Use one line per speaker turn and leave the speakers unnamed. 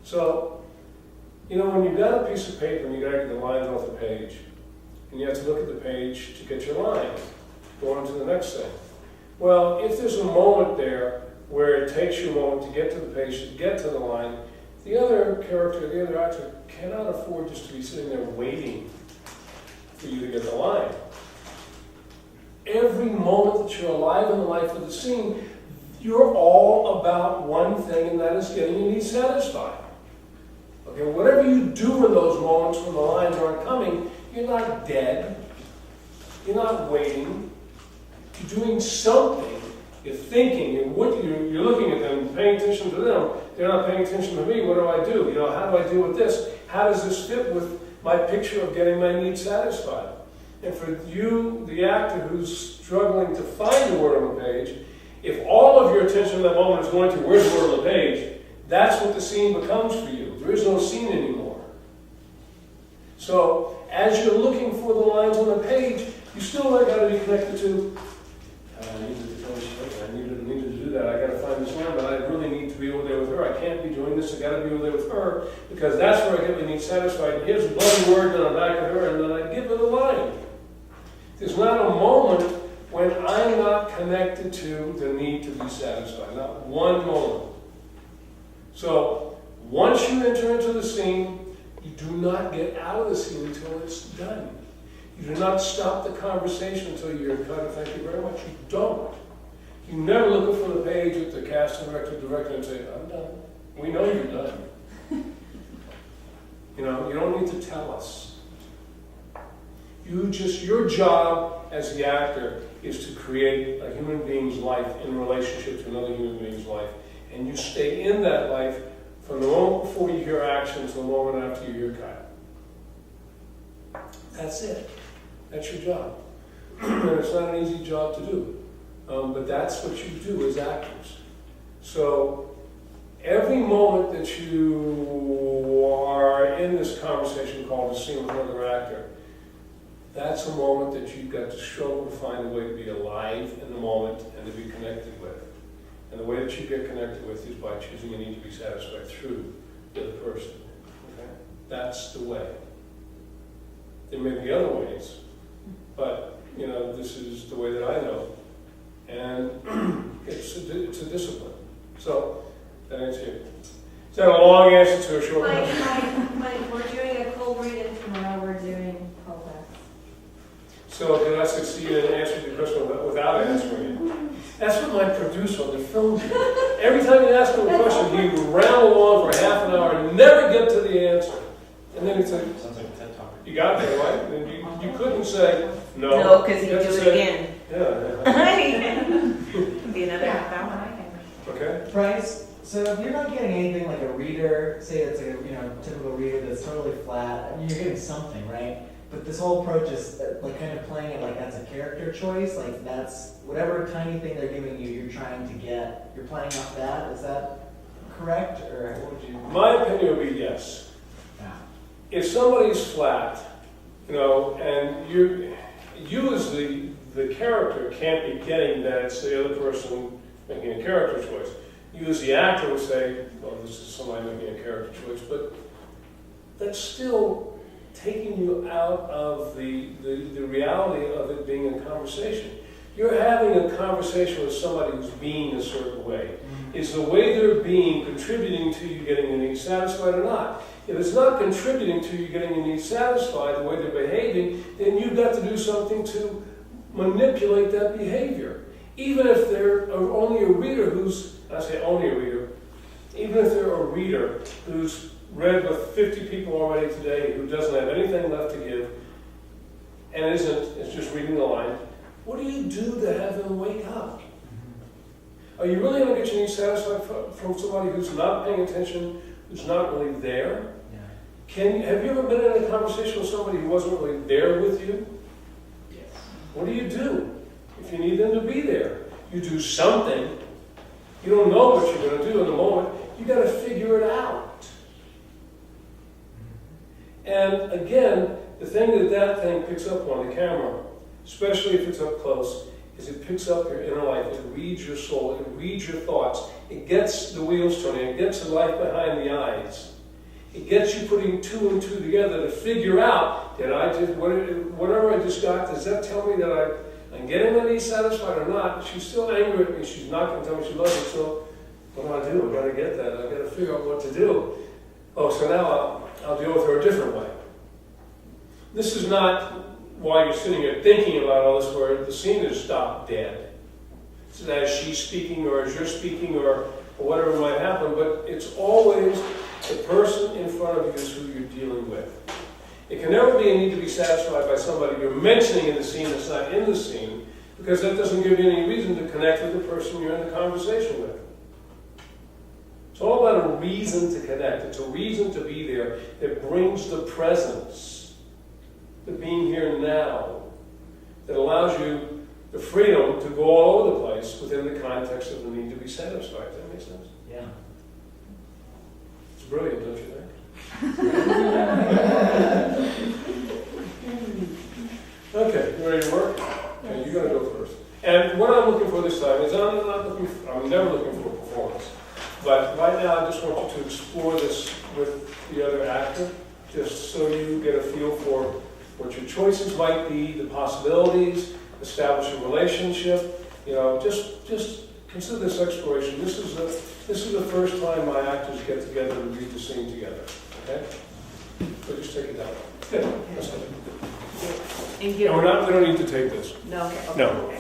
So, you know, when you've got a piece of paper and you gotta get the lines off the page, and you have to look at the page to get your line, go on to the next thing. Well, if there's a moment there where it takes you a moment to get to the page, to get to the line, the other character, the other actor cannot afford just to be sitting there waiting for you to get the line. Every moment that you're alive in the life of the scene, you're all about one thing, and that is getting your needs satisfied. Okay, whatever you do in those moments when the lines aren't coming, you're not dead. You're not waiting. You're doing something. You're thinking. You're looking at them, paying attention to them. They're not paying attention to me. What do I do? You know, how do I deal with this? How does this fit with my picture of getting my needs satisfied? And for you, the actor who's struggling to find the word on the page, if all of your attention in that moment is going to where's the word on the page, that's what the scene becomes for you. There is no scene anymore. So, as you're looking for the lines on the page, you still got to be connected to, I needed to finish it. I needed to do that. I got to find this line, but I really need to be over there with her. I can't be doing this. I got to be over there with her because that's where I get my needs satisfied. And here's the bloody word, then I'm back at her, and then I give her the line. There's not a moment when I'm not connected to the need to be satisfied. Not one moment. So, once you enter into the scene, you do not get out of the scene until it's done. You do not stop the conversation until you're cut. Thank you very much. You don't. You never look for the page at the casting director and say, I'm done. We know you're done. You know, you don't need to tell us. Your job as the actor is to create a human being's life in relationship to another human being's life. And you stay in that life from the moment before you hear action to the moment after you hear cut. That's it. That's your job. And it's not an easy job to do. But that's what you do as actors. So every moment that you are in this conversation called a scene with another actor, that's a moment that you've got to struggle to find a way to be alive in the moment and to be connected with. And the way that you get connected with is by choosing a need to be satisfied through the other person. Okay? That's the way. There may be other ways, but you know, this is the way that I know. And it's a discipline. So, that answers you. Is that a long answer to a short question?
Mike, we're doing a cold read, and tomorrow we're doing callbacks.
So did I succeed in answering the question without answering it? That's what my producer on the film did. Every time you ask him a question, he would ramble on for half an hour and never get to the answer. And then he'd say,
Sounds like a TED Talk.
you got there, right? And you couldn't say, no.
No, because he'd
You
do
have to
it
say,
again.
Yeah.
Be another half hour.
Okay.
Bryce, so if you're not getting anything like a reader, say it's a typical reader that's totally flat, I mean, you're getting something, right? But this whole approach is like kind of playing it like that's a character choice, like that's whatever tiny thing they're giving you, you're trying to get, you're playing off that. Is that correct, or what would you?
My opinion would be yes.
Yeah.
If somebody's flat, and you as the character can't be getting that it's the other person making a character choice. You as the actor would say, well, this is somebody making a character choice, but that's still taking you out of the reality of it being a conversation. You're having a conversation with somebody who's being a certain way. Is the way they're being contributing to you getting your needs satisfied or not? If it's not contributing to you getting your needs satisfied, the way they're behaving, then you've got to do something to manipulate that behavior. Even if they're only a reader who's, I say only a reader, even if they're a reader who's read with 50 people already today who doesn't have anything left to give and is just reading the line, what do you do to have them wake up? Are you really going to get your needs satisfied from somebody who's not paying attention, who's not really there?
Yeah.
Have you ever been in a conversation with somebody who wasn't really there with you?
Yes.
What do you do if you need them to be there? You do something. You don't know what you're going to do in the moment. You got to figure it out. And again, the thing that thing picks up on the camera, especially if it's up close, is it picks up your inner life. It reads your soul. It reads your thoughts. It gets the wheels turning. It gets the life behind the eyes. It gets you putting two and two together to figure out, did I just, whatever I just got, does that tell me that I'm getting my needs satisfied or not? She's still angry at me, she's not gonna tell me she loves me, so what do I do? I gotta get that, I gotta figure out what to do. Oh, so now I'll deal with her a different way. This is not while you're sitting here thinking about all this where the scene is stopped dead. It's as she's speaking or as you're speaking or whatever might happen, but it's always the person in front of you is who you're dealing with. It can never be a need to be satisfied by somebody you're mentioning in the scene that's not in the scene, because that doesn't give you any reason to connect with the person you're in the conversation with. It's all about a reason to connect. It's a reason to be there that brings the presence, the being here now, that allows you the freedom to go all over the place within the context of the need to be satisfied. Does that make sense?
Yeah.
It's brilliant, don't you think? Okay, you ready to work? Okay, you gotta go first. And what I'm looking for this time is I'm never looking for performance. But right now I just want you to explore this with the other actor, just so you get a feel for what your choices might be, the possibilities, establish a relationship. You know, just consider this exploration. This is the first time my actors get together to read the scene together. Okay? So just take it down. Good. That's it.
And
No, we don't need to take this.
No.
No.